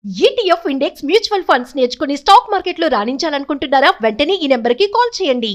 ETF index mutual funds నేర్చుకుని stock మార్కెట్లో రాణించాలనుకుంటున్నారా? వెంటనే ఈ నెంబర్కి కాల్ చేయండి.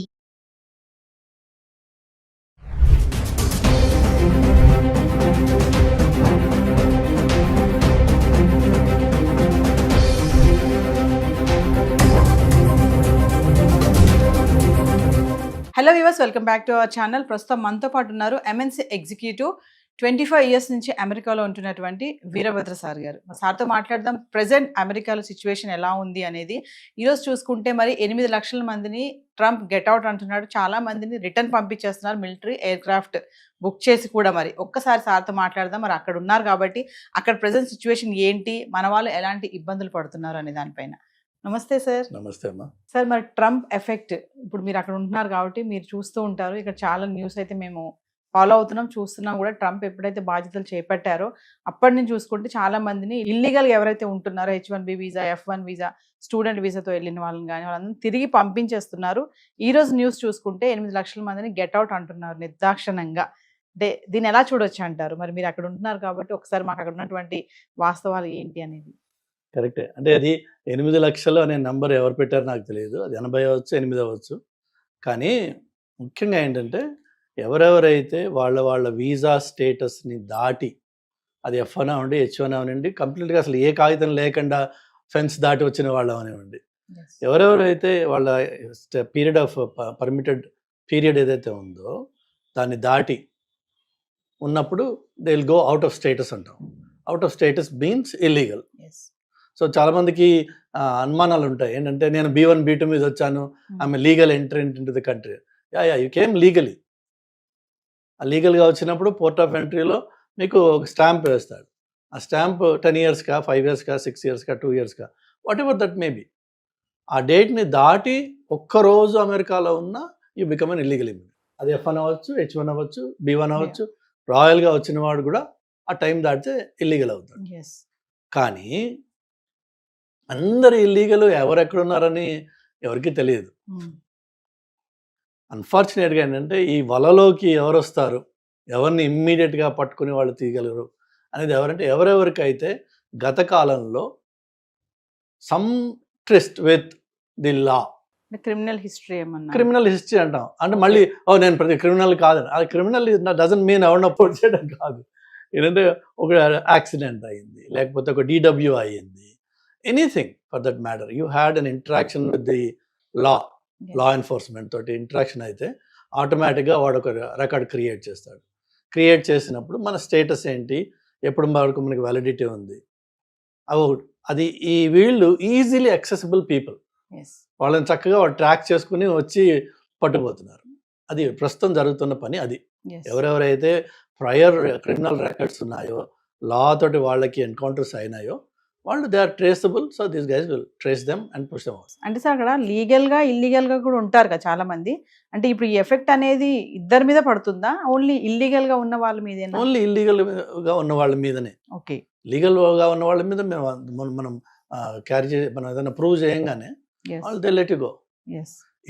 Hello viewers, welcome back to our channel. ప్రస్తుతం మనతో పాటు ఉన్నారు ఎంఎన్సీ ఎగ్జిక్యూటివ్ 25 ఇయర్స్ నుంచి అమెరికాలో ఉంటున్నటువంటి వీరభద్ర సార్ గారు. సార్తో మాట్లాడదాం. ప్రెసెంట్ అమెరికాలో సిచ్యువేషన్ ఎలా ఉంది అనేది. ఈరోజు చూసుకుంటే మరి 8 లక్షల మందిని ట్రంప్ గెట్అవుట్ అంటున్నాడు. చాలా మందిని రిటర్న్ పంపించేస్తున్నారు, మిలిటరీ ఎయిర్ క్రాఫ్ట్ బుక్ చేసి కూడా. మరి ఒక్కసారి సార్తో మాట్లాడదాం. మరి అక్కడ ఉన్నారు కాబట్టి అక్కడ ప్రెసెంట్ సిచ్యువేషన్ ఏంటి, మన వాళ్ళు ఎలాంటి ఇబ్బందులు పడుతున్నారు అనే దానిపైన. నమస్తే సార్. నమస్తే అమ్మా. సార్, మరి ట్రంప్ ఎఫెక్ట్, ఇప్పుడు మీరు అక్కడ ఉంటున్నారు కాబట్టి మీరు చూస్తూ ఉంటారు. ఇక్కడ చాలా న్యూస్ అయితే మేము ఫాలో అవుతున్నాం, చూస్తున్నాం కూడా. ట్రంప్ ఎప్పుడైతే బాధ్యతలు చేపట్టారో అప్పటి నుంచి చూసుకుంటే చాలా మందిని ఇల్లీగల్గా ఎవరైతే ఉంటున్నారో H1B visa, F1 visa, student వీసాతో వెళ్ళిన వాళ్ళని కానీ వాళ్ళని తిరిగి పంపించేస్తున్నారు. ఈ రోజు న్యూస్ చూసుకుంటే 8 లక్షల మందిని గెట్అవుట్ అంటున్నారు నిర్దాక్షణంగా. అంటే దీన్ని ఎలా చూడొచ్చు అంటారు? మరి మీరు అక్కడ ఉంటున్నారు కాబట్టి ఒకసారి మాకు అక్కడ ఉన్నటువంటి వాస్తవాలు ఏంటి అనేది. కరెక్టే. అంటే అది 8 లక్షలు అనే నంబర్ ఎవరు పెట్టారో నాకు తెలియదు. అది 80 అవ్వచ్చు, 8 అవ్వచ్చు. కానీ ముఖ్యంగా ఏంటంటే ఎవరెవరైతే వాళ్ళ వీసా స్టేటస్ని దాటి, అది F1 అవ్వండి, H1 అవనండి, కంప్లీట్గా అసలు ఏ కాగితం లేకుండా ఫెన్స్ దాటి వచ్చిన వాళ్ళు అవనివ్వండి, ఎవరెవరైతే వాళ్ళ పీరియడ్ ఆఫ్ పర్మిటెడ్ పీరియడ్ ఏదైతే ఉందో దాన్ని దాటి ఉన్నప్పుడు they will go out of status అంటాం. Out of status means illegal. So చాలామందికి అనుమానాలు ఉంటాయి. ఏంటంటే నేను B1 B2 మీద వచ్చాను, I'm legal entrant into the country. You came legally. ఆ లీగల్గా వచ్చినప్పుడు పోర్ట్ ఆఫ్ ఎంట్రీలో మీకు ఒక స్టాంప్ వేస్తాడు. ఆ స్టాంప్ 10 ఇయర్స్కా, 5 ఇయర్స్కా, 6 ఇయర్స్కా, 2 ఇయర్స్కా, whatever that may be. ఆ డేట్ని దాటి ఒక్కరోజు అమెరికాలో ఉన్న you become an illegal immigrant. అది F1 అవ్వచ్చు, H1 అవ్వచ్చు, B1 అవ్వచ్చు. రాయల్గా వచ్చిన వాడు కూడా ఆ టైం దాటితే ఇల్లీగల్ అవుతాడు. కానీ అందరు ఇల్లీగల్ ఎవరెక్కడున్నారని ఎవరికి తెలియదు. అన్ఫార్చునేట్గా ఏంటంటే ఈ వలలోకి ఎవరు వస్తారు, ఎవరిని ఇమ్మీడియట్గా పట్టుకుని వాళ్ళు తీయగలరు అనేది ఎవరెవరికైతే గత కాలంలో some tryst with the law, criminal history ఏమన్నా, క్రిమినల్ హిస్టరీ అంటాం. అంటే మళ్ళీ నేను ప్రతి క్రిమినల్ కాదని, అది క్రిమినల్ డజంట్ మీన్ ఎవరిని అపోర్ట్ చేయడం కాదు. ఏంటంటే ఒక యాక్సిడెంట్ అయింది, లేకపోతే ఒక DW అయ్యింది, anything for that matter, you had an interaction with the law enforcement తోటి ఇంటరాక్షన్ అయితే ఆటోమేటిక్గా వాడు ఒక రికార్డ్ క్రియేట్ చేస్తాడు. క్రియేట్ చేసినప్పుడు మన స్టేటస్ ఏంటి, ఎప్పుడు వరకు మనకి వ్యాలిడిటీ ఉంది, అది ఈ వీళ్ళు ఈజీలీ యాక్సెసిబుల్ పీపుల్, వాళ్ళని చక్కగా వాళ్ళు ట్రాక్ చేసుకుని వచ్చి పట్టుకుపోతున్నారు. అది ప్రస్తుతం జరుగుతున్న పని. అది ఎవరెవరైతే ప్రయర్ క్రిమినల్ రికార్డ్స్ ఉన్నాయో, లా తోటి వాళ్ళకి ఎన్కౌంటర్స్ అయినాయో, వాళ్ళు they are traceable. So this guys will trace them and push them out. అంటే సార్ అక్కడ లీగల్గా ఇల్లీగల్గా కూడా ఉంటారు కదా చాలా మంది. అంటే ఇప్పుడు ఈ ఎఫెక్ట్ అనేది ఇద్దరి మీద పడుతుందా, ఓన్లీ ఇల్లీగల్గా ఉన్న వాళ్ళ మీదేనా? ఓన్లీ ఇల్లీగల్గా ఉన్న వాళ్ళ మీదనే. ఓకే. లీగల్గా ఉన్న వాళ్ళ మీద మనం క్యారీ మనం ఏదైనా ప్రూవ్ చేయంగానే వాళ్ళు దే లెట్ యు గో.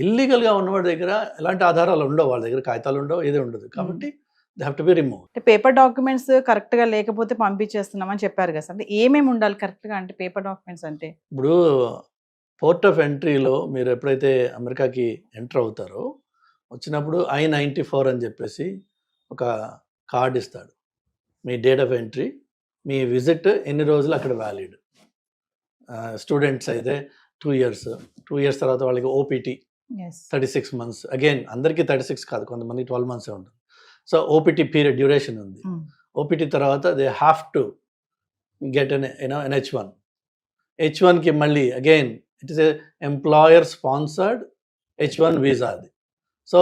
ఇల్లీగల్గా ఉన్నవాడి దగ్గర ఎలాంటి ఆధారాలు ఉండవు, వాళ్ళ దగ్గర కాగితాలు ఉండవు, ఏది ఉండదు. కాబట్టి they have to be remove. అంటే పేపర్ డాక్యుమెంట్స్ కరెక్ట్గా లేకపోతే పంపించేస్తున్నామని చెప్పారు కదా సార్. అంటే ఏమేమి ఉండాలి కరెక్ట్గా? అంటే పేపర్ డాక్యుమెంట్స్ అంటే ఇప్పుడు పోర్ట్ ఆఫ్ ఎంట్రీలో మీరు ఎప్పుడైతే అమెరికాకి ఎంటర్ అవుతారో వచ్చినప్పుడు I-94 అని చెప్పేసి ఒక కార్డ్ ఇస్తాడు. మీ డేట్ ఆఫ్ ఎంట్రీ, మీ విజిట్ ఎన్ని రోజులు అక్కడ వ్యాలిడ్. స్టూడెంట్స్ అయితే 2 ఇయర్స్, 2 ఇయర్స్ తర్వాత వాళ్ళకి OPT 36 మంత్స్. అగైన్ అందరికీ 36 కాదు, కొంతమంది 12 మంత్సే ఉంటుంది. సో OPT పీరియడ్ డ్యూరేషన్ ఉంది. OPT తర్వాత they have to get an H1. H1కి మళ్ళీ again it is a employer sponsored H1 visa అది. సో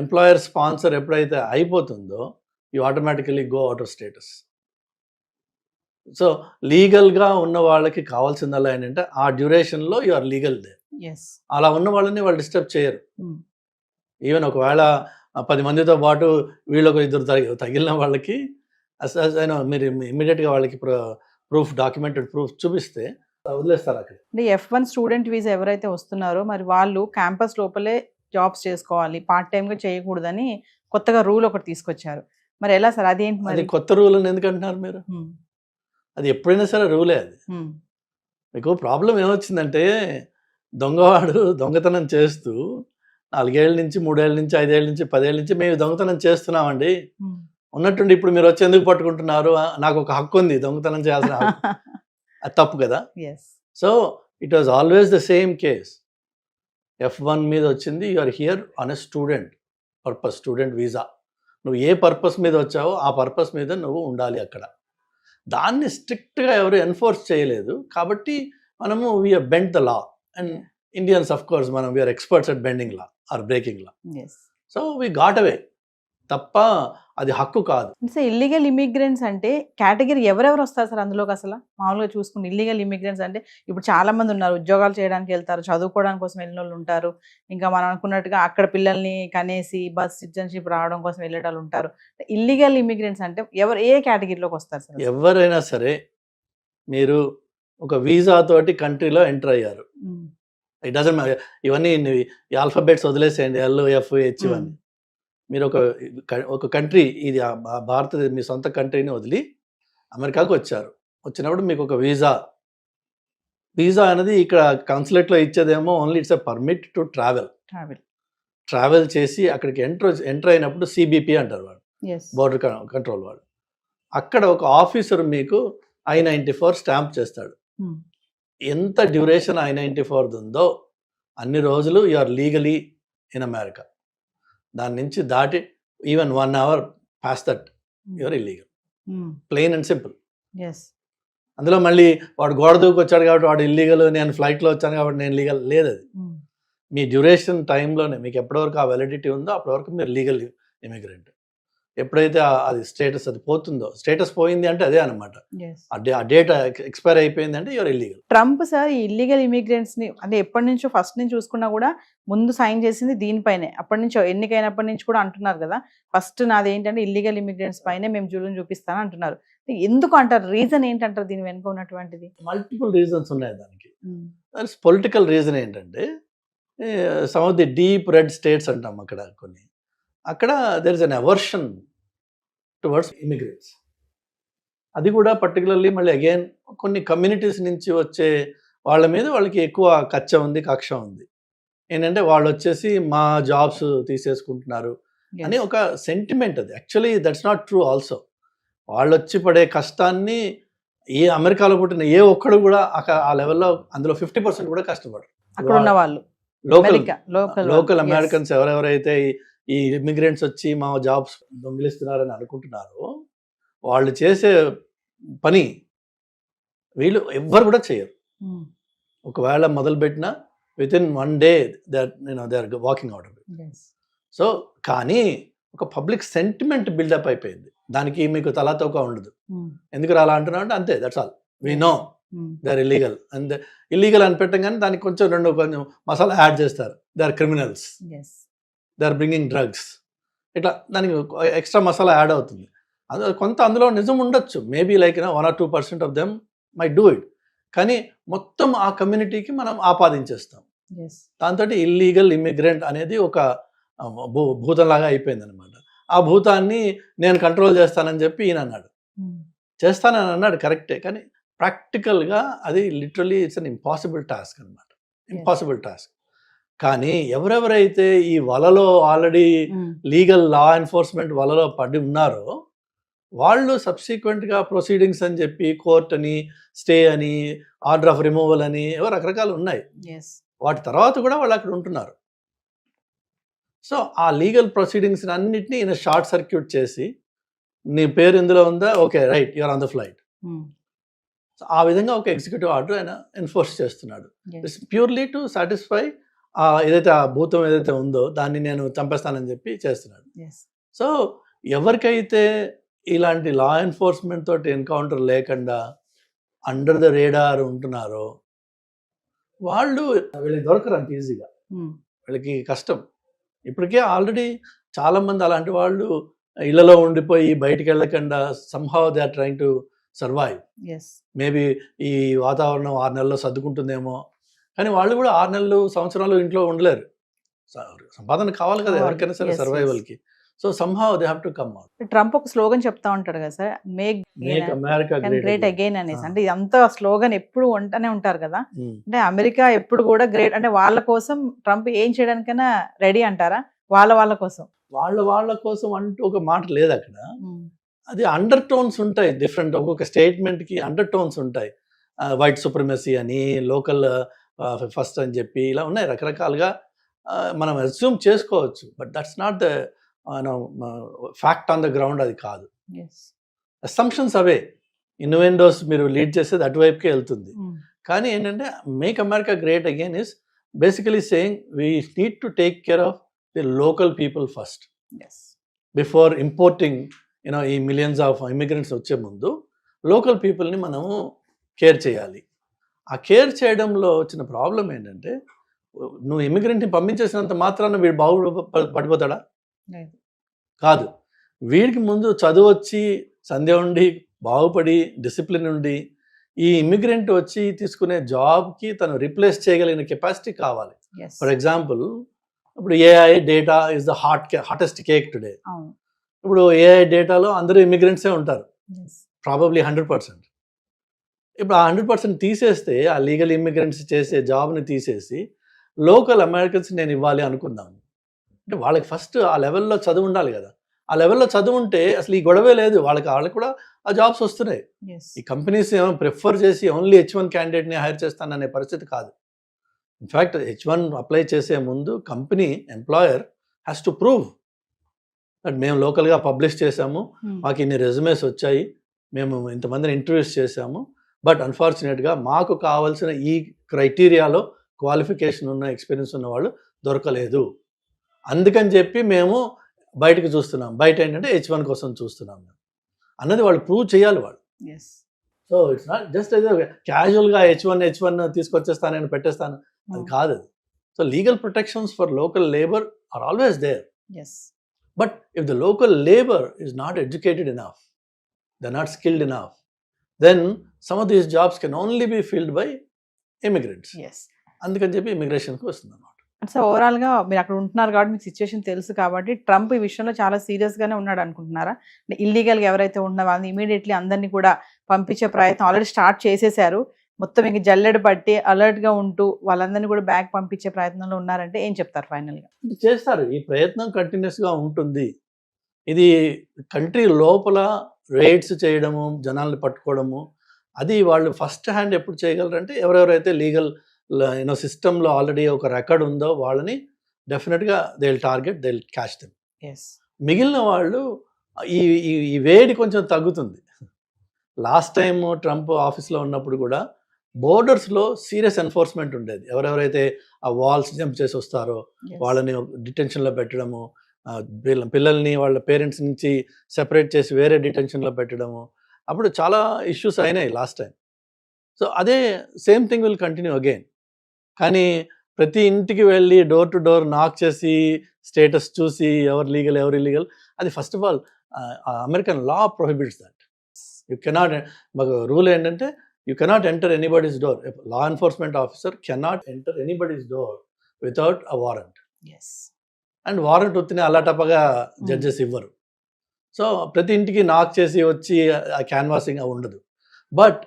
ఎంప్లాయర్ స్పాన్సర్ ఎప్పుడైతే అయిపోతుందో you automatically go out of status. So లీగల్గా ఉన్న వాళ్ళకి కావాల్సిందల్లా ఏంటంటే ఆ డ్యూరేషన్లో యు ఆర్ లీగల్ దే. అలా ఉన్న వాళ్ళని వాళ్ళు డిస్టర్బ్ చేయరు. ఈవెన్ ఒకవేళ 10 మందితో పాటు వీళ్ళొక ఇద్దరు తగిలిన వాళ్ళకి మీరు ఇమ్మీడియట్గా వాళ్ళకి ప్రూఫ్, డాక్యుమెంటెడ్ ప్రూఫ్ చూపిస్తే వదిలేస్తారు అక్కడ. అంటే F1 స్టూడెంట్ వీసా ఎవరైతే వస్తున్నారో మరి వాళ్ళు క్యాంపస్ లోపలే జాబ్స్ చేసుకోవాలి, పార్ట్ టైంగా చేయకూడదని కొత్తగా రూల్ ఒకటి తీసుకొచ్చారు. మరి ఎలా సార్ అదేంటి? మరి కొత్త రూల్ అని ఎందుకంటున్నారు మీరు? అది ఎప్పుడైనా సరే రూలే అది. మీకు ప్రాబ్లం ఏమొచ్చిందంటే దొంగవాడు దొంగతనం చేస్తూ 4 ఏళ్ల నుంచి 3 ఏళ్ల నుంచి 5 ఏళ్ల నుంచి 10 ఏళ్ల నుంచి మేము దొంగతనం చేస్తున్నామండి. ఉన్నట్టుండి ఇప్పుడు మీరు వచ్చి ఎందుకు పట్టుకుంటున్నారు? నాకు ఒక హక్కు ఉంది దొంగతనం చేయాల్సిన హక్కు. అది తప్పు కదా. Yes. So it was always the same case. F1 మీద వచ్చింది, you are here on a student purpose, student visa. నువ్వు ఏ పర్పస్ మీద వచ్చావో ఆ పర్పస్ మీద నువ్వు ఉండాలి అక్కడ. దాన్ని స్ట్రిక్ట్గా ఎవరు ఎన్ఫోర్స్ చేయలేదు కాబట్టి మనము we are bend the law. And Indians of course మనం we are experts at bending law or breaking law. Yes. So we got away. తప్ప అది హక్కు కాదు. సో ఇల్లీగల్ ఇమిగ్రెంట్స్ అంటే కేటగిరీ ఎవరెవరు వస్తారు సార్ అందులోకి? అసలు మామూలుగా చూసుకుని ఇల్లీగల్ ఇమిగ్రెంట్స్ అంటే ఇప్పుడు చాలా మంది ఉన్నారు, ఉద్యోగాలు చేయడానికి వెళ్తారు, చదువుకోవడానికి కోసం వెళ్ళిన వాళ్ళు ఉంటారు, ఇంకా మనం అనుకున్నట్టుగా అక్కడ పిల్లల్ని కనేసి బస్ సిటిజన్షిప్ రావడం కోసం వెళ్ళే వాళ్ళు ఉంటారు. ఇల్లీగల్ ఇమిగ్రెంట్స్ అంటే ఎవరు ఏ కేటగిరీలోకి వస్తారు సార్? ఎవరైనా సరే మీరు ఒక వీసా తోటి కంట్రీలో ఎంటర్ అయ్యారు, ఇట్ డజంట్ ఇవన్నీ ఆల్ఫాబెట్స్ వదిలేసేయండి, LOF H ఇవన్నీ. మీరు ఒక కంట్రీ, ఇది భారతదేశం మీ సొంత కంట్రీని వదిలి అమెరికాకు వచ్చారు. వచ్చినప్పుడు మీకు ఒక వీసా అనేది ఇక్కడ కాన్సులేట్లో ఇచ్చేదేమో only it's a permit to travel చేసి అక్కడికి ఎంటర్ అయినప్పుడు CBP అంటారు వాళ్ళు, బోర్డర్ కంట్రోల్ వాళ్ళు. అక్కడ ఒక ఆఫీసర్ మీకు I-94 స్టాంప్ చేస్తాడు. ఎంత డ్యూరేషన్ I-94 ఉందో అన్ని రోజులు you are legally in America. దాని నుంచి దాటి even 1 hour pass that you're illegal. Plain and simple. అందులో మళ్ళీ వాడు గోడ దూకి వచ్చాడు కాబట్టి వాడు ఇల్లీగల్, నేను ఫ్లైట్లో వచ్చాను కాబట్టి నేను లీగల్ లేదు. అది మీ డ్యూరేషన్ టైంలోనే మీకు ఎప్పటివరకు ఆ వ్యాలిడిటీ ఉందో అప్పటి వరకు మీరు లీగల్ ఇమిగ్రెంట్. ఎప్పుడైతే అది స్టేటస్ అది పోతుందో, స్టేటస్ పోయింది అంటే అదే అనమాట. ఆ డేట్ ఎక్స్పైర్ అయిపోయింది అంటే యువర్ ఇల్లీగల్. ట్రంప్ సార్ ఈ ఇల్లీగల్ ఇమిగ్రెంట్స్ ని అంటే ఎప్పటి నుంచో ఫస్ట్ నుంచి చూసుకున్నా కూడా ముందు సైన్ చేసింది దీనిపైనే. అప్పటి నుంచో ఎన్నికైనప్పటి నుంచి కూడా అంటున్నారు కదా, ఫస్ట్ నాది ఏంటంటే ఇల్లీగల్ ఇమిగ్రెంట్స్ పైనే మేము జూలం చూపిస్తాను అంటున్నారు. ఎందుకు అంటారు? రీజన్ ఏంటంటారు దీని వెనుక ఉన్నటువంటిది? మల్టిపుల్ రీజన్స్ ఉన్నాయి దానికి. పొలిటికల్ రీజన్ ఏంటంటే some of the deep red states అంటాం అక్కడ కొన్ని, అక్కడ there is an aversion towards immigrants. అది కూడా పర్టికులర్లీ మళ్ళీ అగైన్ కొన్ని కమ్యూనిటీస్ నుంచి వచ్చే వాళ్ళ మీద వాళ్ళకి ఎక్కువ కక్ష ఉంది. ఏంటంటే వాళ్ళు వచ్చేసి మా జాబ్స్ తీసేసుకుంటున్నారు అని ఒక సెంటిమెంట్. అది actually that's not true also. వాళ్ళు వచ్చి పడే కష్టాన్ని ఏ అమెరికాలో పుట్టిన ఏ ఒక్కడు కూడా ఆ లెవెల్లో అందులో 50% కూడా కష్టపడరు. అక్కడ ఉన్న వాళ్ళు లోకల్ అమెరికన్స్ ఎవరెవరైతే ఈ ఇమిగ్రెంట్స్ వచ్చి మా జాబ్స్ దొంగిలిస్తున్నారని అనుకుంటున్నారో వాళ్ళు చేసే పని వీళ్ళు ఎవ్వరు కూడా చేయరు. ఒకవేళ మొదలుపెట్టినా within 1 day they are walking out of it. So కానీ ఒక పబ్లిక్ సెంటిమెంట్ బిల్డప్ అయిపోయింది, దానికి మీకు తలాతోక ఉండదు. ఎందుకు అలా అంటున్నావు అంటే అంతే, that's all. We know they are illegal. And illegal అని పెట్టగానే దానికి కొంచెం మసాలా యాడ్ చేస్తారు. They are criminals, they are bringing drugs, ఇట్లా దానికి ఎక్స్ట్రా మసాలా యాడ్ అవుతుంది. కొంత అందులో నిజం ఉండొచ్చు, maybe like 1 or 2% of them my do it. కానీ మొత్తం ఆ కమ్యూనిటీకి మనం ఆపాదించేస్తాం. దాంతో ఇల్లీగల్ ఇమిగ్రెంట్ అనేది ఒక భూతంలాగా అయిపోయింది అనమాట. ఆ భూతాన్ని నేను కంట్రోల్ చేస్తానని చెప్పి ఈయన అన్నాడు. చేస్తానని అన్నాడు కరెక్టే, కానీ ప్రాక్టికల్గా అది literally it's an impossible task అనమాట. Impossible task. కానీ ఎవరెవరైతే ఈ వలలో ఆల్రెడీ లీగల్ లా ఎన్ఫోర్స్మెంట్ వలలో పడి ఉన్నారో వాళ్ళు సబ్సిక్వెంట్గా ప్రొసీడింగ్స్ అని చెప్పి కోర్ట్ అని, స్టే అని, ఆర్డర్ ఆఫ్ రిమూవల్ అని రకరకాలు ఉన్నాయి. వాటి తర్వాత కూడా వాళ్ళు అక్కడ ఉంటున్నారు. సో ఆ లీగల్ ప్రొసీడింగ్స్ అన్నింటినీ ఈయన షార్ట్ సర్క్యూట్ చేసి నీ పేరు ఇందులో ఉందా, okay right, you're on the flight. So ఆ విధంగా ఒక ఎగ్జిక్యూటివ్ ఆర్డర్ ఆయన ఎన్ఫోర్స్ చేస్తున్నాడు. ఇట్స్ ప్యూర్లీ టు సాటిస్ఫై ఏదైతే ఆ భూతం ఏదైతే ఉందో దాన్ని నేను చంపేస్తానని చెప్పి చేస్తున్నాడు. సో ఎవరికైతే ఇలాంటి లా ఎన్ఫోర్స్మెంట్ తోటి ఎన్కౌంటర్ లేకుండా అండర్ ద రేడార్ ఉంటున్నారో వీళ్ళకి దొరకరు అంత ఈజీగా, వీళ్ళకి కష్టం. ఇప్పటికే ఆల్రెడీ చాలామంది అలాంటి వాళ్ళు ఇళ్లలో ఉండిపోయి బయటికి వెళ్ళకుండా somehow they are trying to survive. Maybe ఈ వాతావరణం 6 నెలల్లో సర్దుకుంటుందేమో, కానీ వాళ్ళు కూడా 6 నెలలు సంవత్సరాలు ఇంట్లో ఉండలేరు. సంపాదన కావాలి కదా ఎవరికైనా సరే సర్వైవల్కి. So somehow they have to come out. Trump ఒక స్లోగన్ చెప్తా ఉంటాడు కదా sir, make make America great again అనేసి. అంటే ఇదంతా స్లోగన్ ఎప్పుడు ఉంటూనే ఉంటారు కదా. అంటే అమెరికా ఎప్పుడు కూడా గ్రేట్, అంటే వాళ్ళ కోసం ట్రంప్ ఏం చేయడానికైనా రెడీ అంటారా? వాళ్ళ కోసం వాళ్ళ కోసం అంటూ ఒక మాట లేదు అక్కడ. అది అండర్ టోన్స్ ఉంటాయి, డిఫరెంట్ ఒక్కొక్క స్టేట్మెంట్కి అండర్ టోన్స్ ఉంటాయి. వైట్ సుప్రమసీ అని, లోకల్ ఫస్ట్ అని చెప్పి ఇలా ఉన్నాయి రకరకాలుగా. మనం అస్యూమ్ చేసుకోవచ్చు, but that's not the fact on the ground. అది కాదు, అసంప్షన్స్ అవే. ఇన్వెండోస్ మీరు లీడ్ చేసేది అటువైపుకే వెళ్తుంది. కానీ ఏంటంటే make America great again is basically saying we need to take care of the local people first before importing. ఈ మిలియన్స్ ఆఫ్ ఇమిగ్రెంట్స్ వచ్చే ముందు లోకల్ పీపుల్ని మనము కేర్ చేయాలి. ఆ కేర్ చేయడంలో వచ్చిన ప్రాబ్లం ఏంటంటే, నువ్వు ఇమిగ్రెంట్ని పంపించేసినంత మాత్రాన వీడు పడిపోతాడా? కాదు. వీడికి ముందు చదువు వచ్చి, సంధ్య ఉండి, బాగుపడి, డిసిప్లిన్ ఉండి, ఈ ఇమిగ్రెంట్ వచ్చి తీసుకునే జాబ్కి తను రిప్లేస్ చేయగలిగిన కెపాసిటీ కావాలి. ఫర్ ఎగ్జాంపుల్, ఇప్పుడు AI data is the hottest cake today. ఇప్పుడు ఏఐ డేటాలో అందరూ ఇమిగ్రెంట్సే ఉంటారు, ప్రాబబ్లీ 100%. ఇప్పుడు ఆ 100% తీసేస్తే, ఆ లీగల్ ఇమిగ్రెంట్స్ చేసే జాబ్ని తీసేసి లోకల్ అమెరికన్స్ నేను ఇవ్వాలి అనుకుందాము. అంటే వాళ్ళకి ఫస్ట్ ఆ లెవెల్లో చదువు ఉండాలి కదా. ఆ లెవెల్లో చదువు ఉంటే అసలు ఈ గొడవే లేదు, వాళ్ళకి కూడా ఆ జాబ్స్ వస్తున్నాయి. ఈ కంపెనీస్ ఏమో ప్రిఫర్ చేసి ఓన్లీ H1 క్యాండిడేట్ని హైర్ చేస్తాననే పరిస్థితి కాదు. ఇన్ఫ్యాక్ట్ H1 అప్లై చేసే ముందు company employer has to prove that మేము లోకల్గా పబ్లిష్ చేసాము, మాకు ఇన్ని రెజ్యూమేస్ వచ్చాయి, మేము ఇంతమందిని ఇంటర్వ్యూస్ చేసాము, బట్ అన్ఫార్చునేట్గా మాకు కావాల్సిన ఈ క్రైటీరియాలో క్వాలిఫికేషన్ ఉన్న, ఎక్స్పీరియన్స్ ఉన్న వాళ్ళు దొరకలేదు, అందుకని చెప్పి మేము బయటకు చూస్తున్నాం. బయట ఏంటంటే H1 కోసం చూస్తున్నాం అన్నది వాళ్ళు ప్రూవ్ చేయాలి వాళ్ళు. సో ఇట్స్ నాట్ జస్ట్ ఏదో క్యాజువల్గా H1 తీసుకొచ్చేస్తాను, పెట్టేస్తాను, అది కాదు. So legal protections for local labour are always there. But if the local labour is not educated enough, they not skilled enough, then some of these jobs can only be filled by immigrants. అందుకని చెప్పి ఇమిగ్రేషన్కి వస్తుంది అన్నమాట. So ఓవరాల్గా మీరు అక్కడ ఉంటున్నారు కాబట్టి మీకు సిచ్యువేషన్ తెలుసు కాబట్టి ట్రంప్ ఈ విషయంలో చాలా సీరియస్గానే ఉన్నాడు అనుకుంటున్నారా? ఇల్లీగల్గా ఎవరైతే ఉన్నారో వాళ్ళని ఇమీడియట్లీ అందరినీ కూడా పంపించే ప్రయత్నం ఆల్రెడీ స్టార్ట్ చేసేసారు. మొత్తం ఇంక జల్లెడ పట్టి అలర్ట్గా ఉంటూ వాళ్ళందరినీ కూడా బ్యాక్ పంపించే ప్రయత్నంలో ఉన్నారంటే ఏం చెప్తారు ఫైనల్గా? చేస్తారు, ఈ ప్రయత్నం కంటిన్యూస్గా ఉంటుంది. ఇది కంట్రీ లోపల రేట్స్ చేయడము, జనాల్ని పట్టుకోవడము, అది వాళ్ళు ఫస్ట్ హ్యాండ్ ఎప్పుడు చేయగలరంటే ఎవరెవరైతే లీగల్ సిస్టంలో ఆల్రెడీ ఒక రికార్డ్ ఉందో వాళ్ళని డెఫినెట్గా they will target, they will catch them. మిగిలిన వాళ్ళు ఈ వేడి కొంచెం తగ్గుతుంది. లాస్ట్ టైం ట్రంప్ ఆఫీస్లో ఉన్నప్పుడు కూడా బోర్డర్స్లో సీరియస్ ఎన్ఫోర్స్మెంట్ ఉండేది. ఎవరెవరైతే ఆ వాల్స్ జంప్ చేసి వస్తారో వాళ్ళని డిటెన్షన్లో పెట్టడము, పిల్లల్ని వాళ్ళ పేరెంట్స్ నుంచి సెపరేట్ చేసి వేరే డిటెన్షన్లో పెట్టడము, అప్పుడు చాలా ఇష్యూస్ అయినాయి లాస్ట్ టైం. సో అదే same thing will continue again. కానీ ప్రతి ఇంటికి వెళ్ళి డోర్ టు డోర్ నాక్ చేసి స్టేటస్ చూసి ఎవరు లీగల్ ఎవరు ఇల్లీగల్, అది first of all American law prohibits that. You cannot, మాకు రూల్ ఏంటంటే you cannot enter anybody's door. Law enforcement officer cannot enter anybody's door without a warrant. And warrant వచ్చిన అలాటప్పగా judges ఇవ్వరు. So ప్రతి ఇంటికి నాక్ చేసి వచ్చి ఆ క్యాన్వాసింగ్ ఉండదు. బట్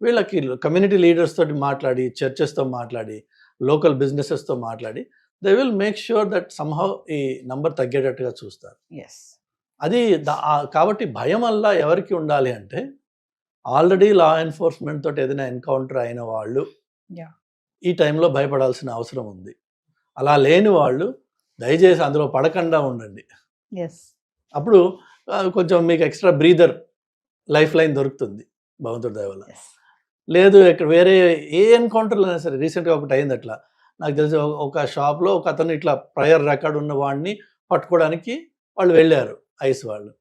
వీళ్ళకి కమ్యూనిటీ లీడర్స్ తోటి మాట్లాడి, చర్చెస్తో మాట్లాడి, లోకల్ బిజినెసెస్తో మాట్లాడి they will make sure that somehow ఈ నంబర్ తగ్గేటట్టుగా చూస్తారు. అది కాబట్టి భయం వల్ల ఎవరికి ఉండాలి అంటే, ఆల్రెడీ లా ఎన్ఫోర్స్మెంట్ తోటి ఏదైనా ఎన్కౌంటర్ అయిన వాళ్ళు ఈ టైంలో భయపడాల్సిన అవసరం ఉంది. అలా లేని వాళ్ళు దయచేసి అందులో పడకుండా ఉండండి. అప్పుడు కొంచెం మీకు ఎక్స్ట్రా బ్రీదర్ లైఫ్ లైన్ దొరుకుతుంది భగవంతుడి దయ వల్ల. లేదు ఇక్కడ వేరే ఏ ఎన్కౌంటర్లో అయినా సరే, రీసెంట్గా ఒకటి అయింది అట్లా, నాకు తెలిసి ఒక షాప్లో ఒక అతను ఇట్లా ప్రయర్ రికార్డ్ ఉన్న వాడిని పట్టుకోవడానికి వాళ్ళు వెళ్ళారు, ఐస్ వాళ్ళు.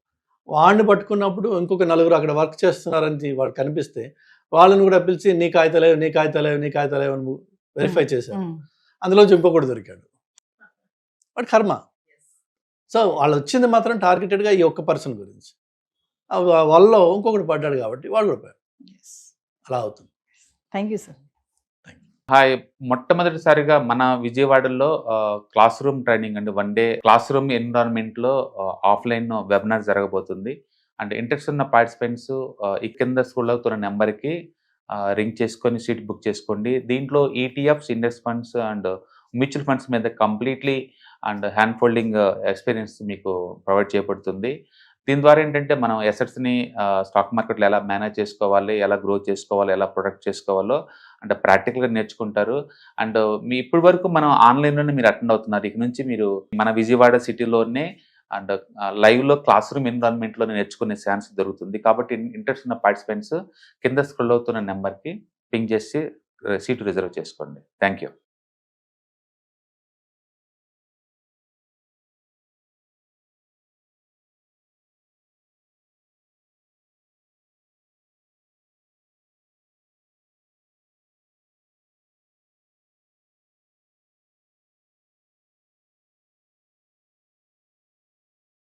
వాడిని పట్టుకున్నప్పుడు ఇంకొక నలుగురు అక్కడ వర్క్ చేస్తున్నారని వాడు కనిపిస్తే వాళ్ళని కూడా పిలిచి నీ కాగితాలేవు అని వెరిఫై చేశారు. అందులోంచి ఇంకొకటి దొరికాడు. వాడు కర్మ. సో వాళ్ళు వచ్చింది మాత్రం టార్గెటెడ్గా ఈ ఒక్క పర్సన్ గురించి, వాళ్ళలో ఇంకొకటి పడ్డాడు కాబట్టి వాళ్ళు రూపాయలు అలా అవుతుంది. Thank you sir. హాయ్. మొట్టమొదటిసారిగా మన విజయవాడలో క్లాస్ రూమ్ ట్రైనింగ్ అండి. 1 డే క్లాస్ రూమ్ ఎన్విరాన్మెంట్‌లో ఆఫ్‌లైన్ వెబినార్ జరగబోతుంది. అండ్ ఇంట్రెస్ట్ ఉన్న పార్టిసిపెంట్స్ ఈ కింద స్క్రోల్ అవుతున్న నెంబర్‌కి రింగ్ చేసుకొని సీట్ బుక్ చేసుకోండి. దీంట్లో ETFs, index funds and mutual funds మీద completely and hand holding experience మీకు ప్రొవైడ్ చేయబడుతుంది. దీని ద్వారా ఏంటంటే మనం అసెట్స్‌ని స్టాక్ మార్కెట్‌లో ఎలా మేనేజ్ చేసుకోవాలి, ఎలా గ్రో చేసుకోవాలి, ఎలా ప్రొటెక్ట్ చేసుకోవాలో అంటే ప్రాక్టికల్‌గా నేర్చుకుంటారు. అండ్ ఇప్పటి వరకు మనం ఆన్‌లైన్‌లోనే మీరు అటెండ్ అవుతున్నారు. ఇక నుంచి మీరు మన విజయవాడ సిటీలోనే అండ్ లైవ్‌లో క్లాస్ రూమ్ ఎన్విరాన్మెంట్‌లోనే నేర్చుకునే ఛాన్స్ దొరుకుతుంది. కాబట్టి ఇంట్రెస్ట్ ఉన్న పార్టిసిపెంట్స్ కింద స్క్రోల్ అవుతున్న నెంబర్‌కి పింగ్ చేసి సీట్ రిజర్వ్ చేసుకోండి. Thank you.